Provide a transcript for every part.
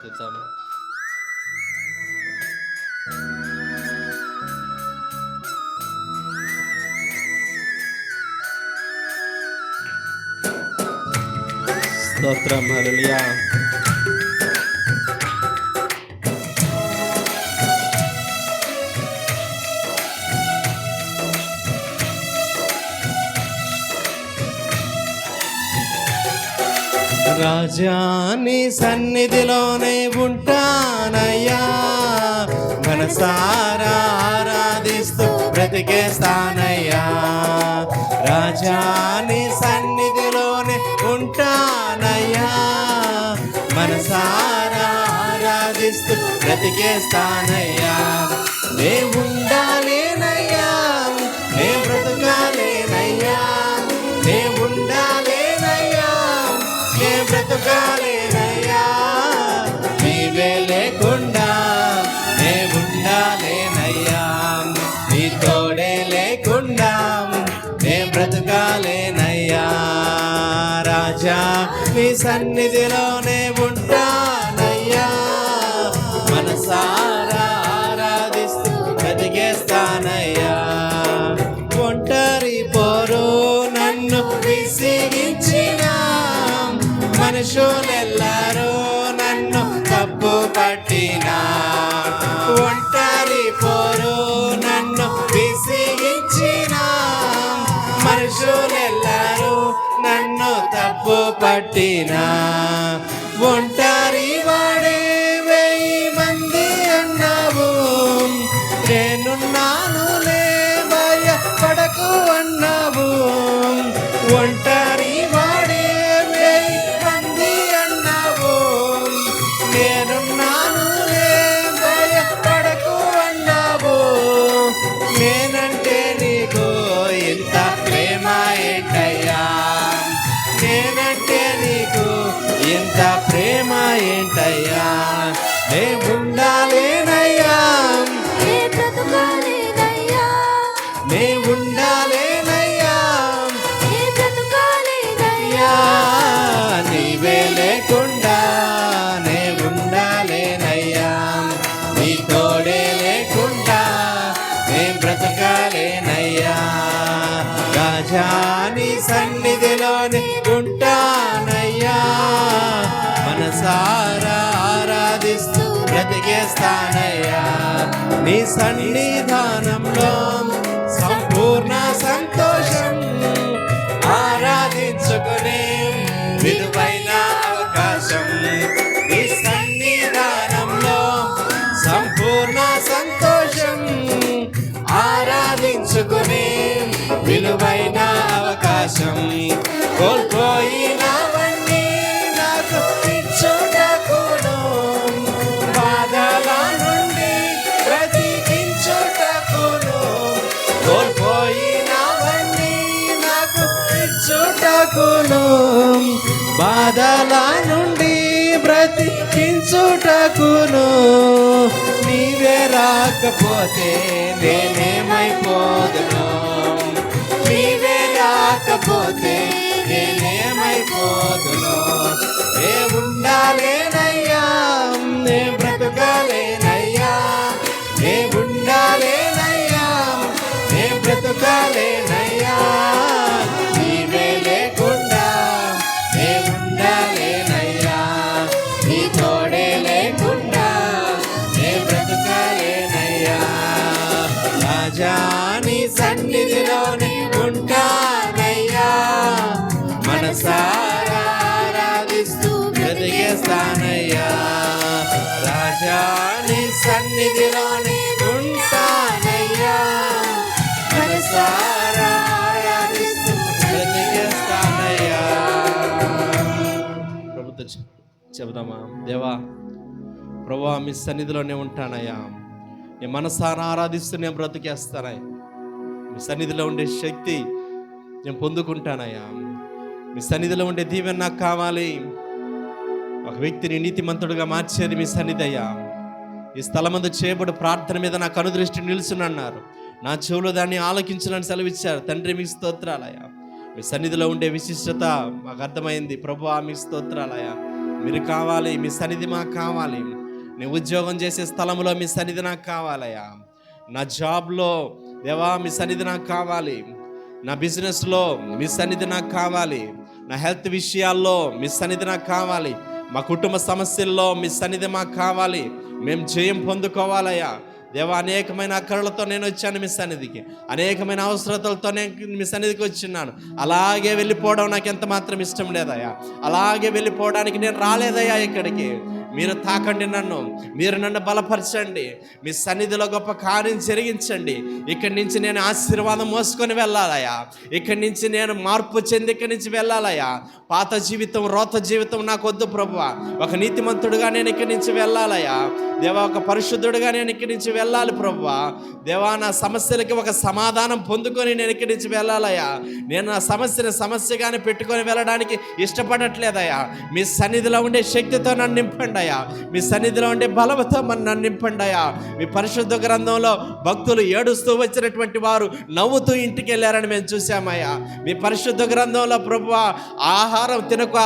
చూద్దాం. స్తోత్రం, హల్లెలూయా. రాజా నీ సన్నిధిలోనే ఉంటానయ్యా, మనసారా ఆరాధిస్తూ బ్రతికేస్తానయ్యా. రాజా నీ సన్నిధిలోనే ఉంటానయ్యా, మనసారా ఆరాధిస్తూ బ్రతికేస్తానయ్యా. నే ఉండాలేనయ్యా, నే బ్రతకాలేనయ్యా, నే ఉండాలేనయ్యా, నే బ్రతకాలేనయ్యా. నీవే లేకుండా నే ఉండాలేనయ్యా, నీ తోడే లేకుండా నే బ్రతకాలేనయ్యా. రాజా నీ సన్నిధిలోనే ఉంటానయ్యా, మనసారా ఆరాధిస్తూ బ్రతికేస్తానయ్యా. ఒంటరి పోరు నన్ను విసిగించిన మనుషులెల్లరూ నన్ను తప్పు పట్టినా, ఒంటరి పోరు నన్ను విసిగించిన మనుషులెల్లరూ నన్ను తప్పు పట్టినా, ఒంటరి వాడే 1000 మంది అన్నావు, నేనున్నానులే భయపడకు అన్నావు. ఒంటరి వాడే 1000 మంది అన్నావు, నేనున్నానులే భయపడకు అన్నావు. నేనంటే నీకు ఇంత ప్రేమ ఏంటయ్యా, నేనంటే నీకు ఇంత ప్రేమ ఏంటయ్యా. నే ఉండాలేనయ్యా, నే బ్రతకాలేనయ్యా, నే ఉండాలేనయ్యా, నే బ్రతకాలేనయ్యా. నీవే లేకుండా నే ఉండాలేనయ్యా, నీ తోడే లేకుండా నే బ్రతకాలేనయ్యా. రాజా నీ సన్నిధిలోనే ఉంటానయ్యా, మనసారా ఆరాధిస్తూ బ్రతికేస్తానయ్యా. నీ సన్నిధానంలో సంపూర్ణ సంతోషం, ఆరాధించుకునే విలువైన అవకాశం. నీ సన్నిధానంలో సంపూర్ణ సంతోషం, ఆరాధించుకునే విలువైన అవకాశం. కోల్పోయినవన్నీ నాకు ఇచ్చుటకును, బాధల నుండి బ్రతికించుటకును, కోల్పోయినవన్నీ నాకు ఇచ్చుటకును, బాధల నుండి బ్రతికించుటకును. నీవే రాకపోతే నేనేమైపోదును, నీవే రాకపోతే నేనేమైపోదును. నే ఉండాలేనయ్యా, నే బ్రతకాలేనయ్యా, నే ఉండాలేనయ్యా, నే బ్రతకాలేనయ్యా. నీవే లేకుండా నే ఉండాలేనయ్యా, నీ తోడే లేకుండా నే బ్రతకాలేనయ్యా. రాజా నీ సన్నిధిలోనే ఉంటానయ్యా, మనసారా ఆరాధిస్తూ బ్రతికేస్తానయ్యా. రాజా నీ సన్నిధిలోనే ఉంటానయ్యా, మనసారా ఆరాధిస్తూ బ్రతికేస్తానయ్యా. ప్రభుత్వ చెబుదామా, దేవా ప్రభువా మీ సన్నిధిలోనే ఉంటానయ్యా, నీ మనసారా ఆరాధిస్తూ నేను బ్రతికేస్తానయ్యా. మీ సన్నిధిలో ఉండే శక్తి నేను పొందుకుంటానయ్యా. మీ సన్నిధిలో ఉండే దీవెన నాకు కావాలి. ఒక వ్యక్తిని నీతిమంతుడుగా మార్చేది మీ సన్నిధి అయ్యా. ఈ స్థలమందు చేయబడి ప్రార్థన మీద నాకు అనుదృష్టి నిలుచునన్నారు, నా చెవులో దాన్ని ఆలకించాలని సెలవిచ్చారు. తండ్రి మీ స్తోత్రాలయ్యా. మీ సన్నిధిలో ఉండే విశిష్టత మాకు అర్థమైంది ప్రభువా, మీ స్తోత్రాలయ్యా. మీరు కావాలి, మీ సన్నిధి మాకు కావాలి. నేను ఉద్యోగం చేసే స్థలంలో మీ సన్నిధి నాకు కావాలయ్యా. నా జాబ్లో దేవా మీ సన్నిధి నాకు కావాలి. నా బిజినెస్లో మీ సన్నిధి నాకు కావాలి. నా హెల్త్ విషయాల్లో మీ సన్నిధి నాకు కావాలి. మా కుటుంబ సమస్యల్లో మీ సన్నిధి మాకు కావాలి. మేము జయం పొందుకోవాలయ్యా. దేవా, అనేకమైన అక్కరలతో నేను వచ్చాను మీ సన్నిధికి, అనేకమైన అవసరతలతో నేను మీ సన్నిధికి వచ్చిన్నాను. అలాగే వెళ్ళిపోవడం నాకు ఎంత మాత్రం ఇష్టం లేదయ్యా. అలాగే వెళ్ళిపోవడానికి నేను రాలేదయ్యా ఇక్కడికి. మీరు తాకండి నన్ను, మీరు నన్ను బలపరచండి, మీ సన్నిధిలో గొప్ప కార్యం జరిగించండి. ఇక్కడి నుంచి నేను ఆశీర్వాదం మోసుకొని వెళ్ళాలయ్యా. ఇక్కడి నుంచి నేను మార్పు చెంది ఇక్కడి నుంచి వెళ్ళాలయ్యా. పాత జీవితం, రోత జీవితం నాకు వద్దు ప్రభువా. ఒక నీతిమంతుడుగా నేను ఇక్కడి నుంచి వెళ్ళాలయ్యా. దేవా, ఒక పరిశుద్ధుడుగా నేను ఇక్కడి నుంచి వెళ్ళాలి ప్రభువా. దేవా, నా సమస్యలకి ఒక సమాధానం పొందుకొని నేను ఇక్కడి నుంచి వెళ్ళాలయ్యా. నేను నా సమస్యగానే పెట్టుకొని వెళ్ళడానికి ఇష్టపడట్లేదయ్యా. మీ సన్నిధిలో ఉండే శక్తితో నన్ను నింపండి అయ్యా. మీ సన్నిధిలో ఉండే బలముతో నన్ను నింపండి అయ్యా. మీ పరిశుద్ధ గ్రంథంలో భక్తులు ఏడుస్తూ వచ్చినటువంటి వారు నవ్వుతూ ఇంటికి వెళ్ళారని మేము చూసామయ్యా. మీ పరిశుద్ధ గ్రంథంలో ప్రభువా, ఆహారం తినక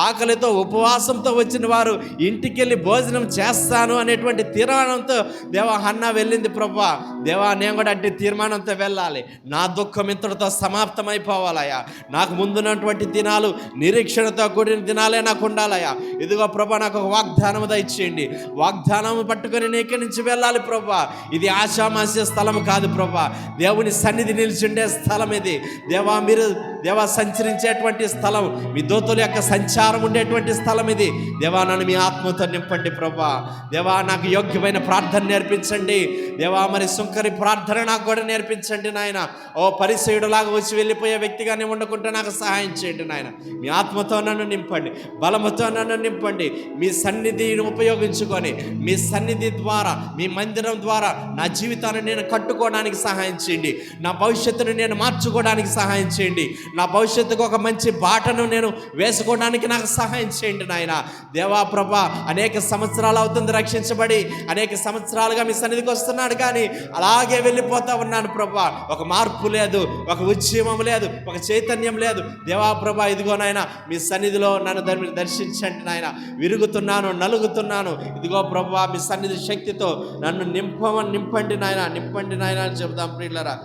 ఆకలితో ఉపవాసంతో వచ్చిన వారు ఇంటికి వెళ్ళి భోజనం చేస్తాను అనేటువంటి తీర్మానంతో దేవా హన్నా వెళ్ళింది ప్రభువా. దేవా, నేను కూడా అంటే తీర్మానంతో వెళ్ళాలి. నా దుఃఖం ఇంతటితో సమాప్తమైపోవాలయ్యా. నాకు ముందున్నటువంటి దినాలు నిరీక్షణతో కూడిన దినాలే నాకు ఉండాలయ్యా. ఇదిగో ప్రభా, నాకు ఒక వాగ్దానం దయచేయండి. వాగ్దానం పట్టుకొని నేను ఇక్కడి నుంచి వెళ్ళాలి ప్రభా. ఇది ఆశామాస్య స్థలం కాదు ప్రభా. దేవుని సన్నిధి నిలిచిండే స్థలం ఇది. దేవా, మీరు దేవా సంచరించేటువంటి స్థలం, మీ దూతల యొక్క సంచారం ఉండేటువంటి స్థలం ఇది. దేవా, నన్ను మీ ఆత్మతో నింపండి ప్రభా. దేవా, నాకు యోగ్యమైన ప్రార్థన నేర్పించండి దేవా. మరి సుంకరి ప్రార్థన నాకు కూడా నేర్పించండి నాయన. ఓ పరిసయుడులాగా వచ్చి వెళ్ళిపోయే వ్యక్తిగానే ఉండకుండా నాకు సహాయం చేయండి నాయన. మీ ఆత్మతో నన్ను నింపండి, బలముతో నన్ను నింపండి. మీ సన్నిధిని ఉపయోగించుకొని, మీ సన్నిధి ద్వారా, మీ మందిరం ద్వారా నా జీవితాన్ని నేను కట్టుకోవడానికి సహాయం చేయండి. నా భవిష్యత్తును నేను మార్చుకోవడానికి సహాయం చేయండి. నా భవిష్యత్తుకు ఒక మంచి బాటను నేను వేసుకోవడానికి నాకు సహాయం చేయండి నాయన. దేవా ప్రభా, అనేక సంవత్సరాలు అవుతుంది రక్షించబడి, అనేక సంవత్సరాలుగా మీ సన్నిధికి వస్తున్నాడు, కానీ అలాగే వెళ్ళిపోతా ఉన్నాను ప్రభా. ఒక మార్పు లేదు, ఒక ఉద్యమం లేదు, ఒక చైతన్యం లేదు. దేవా ప్రభా, ఇదిగో నాయన మీ సన్నిధిలో నన్ను దర్శించండి నాయన. విరుగుతున్నాను, నలుగుతున్నాను. ఇదిగో ప్రభా, మీ సన్నిధి శక్తితో నన్ను నింపండి నాయన, నింపండి నాయన అని చెబుతాం. పిల్లరా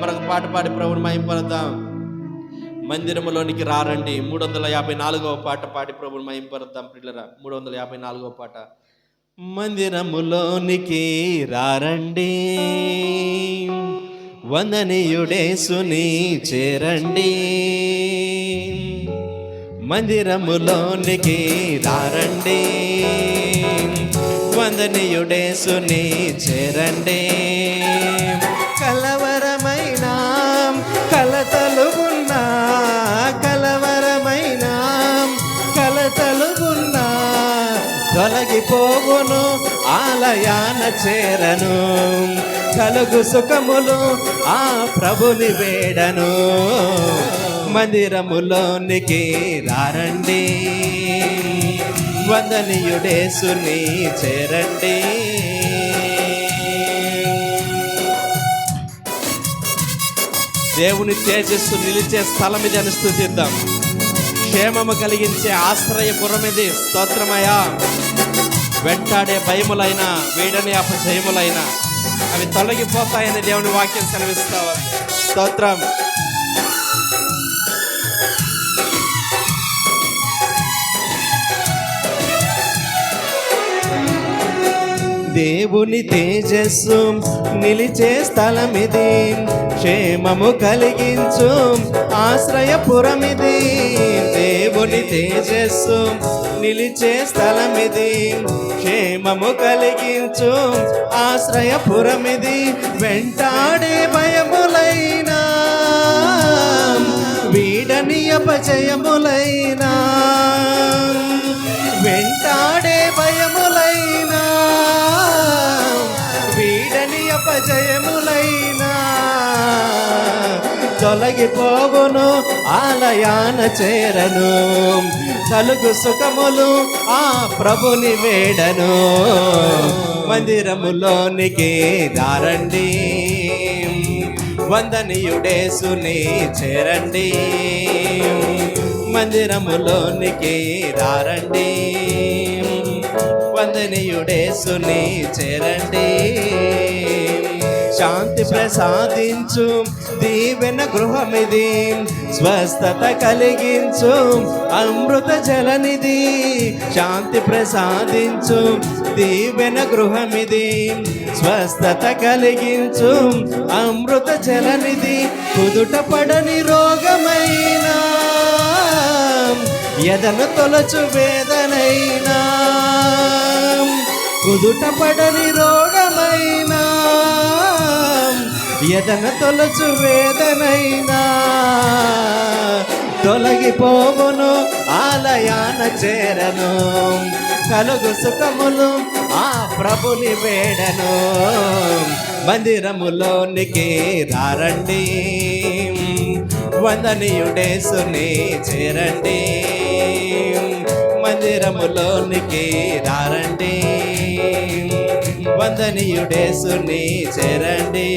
మరొక పాట పాడి ప్రభుని మహింపరుద్దాం. మందిరములోనికి రారండి. 354వ పాట పాడి ప్రభుని మహింపరుద్దాం. పిల్లరా 354వ పాట. మందిరములోనికి రారండి, వందనీయుడేసుని చేరండి. మందిరములోనికి రారండి, వందనీయుడేసుని చేరండి. కలవరమైన కలతలు ఉన్నా, కలవరమైన కలతలు ఉన్నా తొలగిపోవును, ఆలయాన చేరను. కలుగు సుఖములు ఆ ప్రభుని వేడను. మందిరములోనికి రారండి, వందనీయుడేసుని చేరండి. దేవుని తేజస్సు నిలిచే స్థలం ఇది అని స్తుతిద్దాం. క్షేమము కలిగించే ఆశ్రయపురం ఇది. స్తోత్రమయా. వెంటాడే భయములైన, వీడని అపజయములైన అవి తొలగిపోతాయని దేవుని వాక్యం సెలవిస్తా ఉంది. స్తోత్రం. దేవుని తేజస్సు నిలిచే స్థలమిది, క్షేమము కలిగించు ఆశ్రయపురమిది. దేవుని తేజస్సు నిలిచే స్థలమిది, క్షేమము కలిగించు ఆశ్రయపురమిది. వెంటాడే భయములైనా, వీడని అపజయములైనా, వెంటాడే భయములైనా, వీడని అపజయములైనా తొలగిపోవును, ఆలయాన చేరను. కలుగు సుఖములు ఆ ప్రభుని వేడను. మందిరములోనికి రారండి, వందనీయుడేసుని చేరండి. మందిరములోనికి రారండి, వందనీయుడేసుని చేరండి. శాంతి ప్రసాదించు దీవెన గృహమిది, స్వస్థత కలిగించు అమృత జలనిది. శాంతి ప్రసాదించు దీవెన గృహమిది, స్వస్థత కలిగించు అమృత జలనిది. కుదుట పడని రోగమైనా, ఎదను తొలచు వేదనైనా, కుదుట పడని రోగమైనా, ఎదను తొలచు వేదనైనా, తొలగిపోవును ఆలయాన చేరను. కలుగు సుఖములు ఆ ప్రభుని వేడను. మందిరములోనికి రారండి, వందనీయుడేసుని చేరండి. మందిరములోనికి రారండి, వందనీయుడేసుని చేరండి.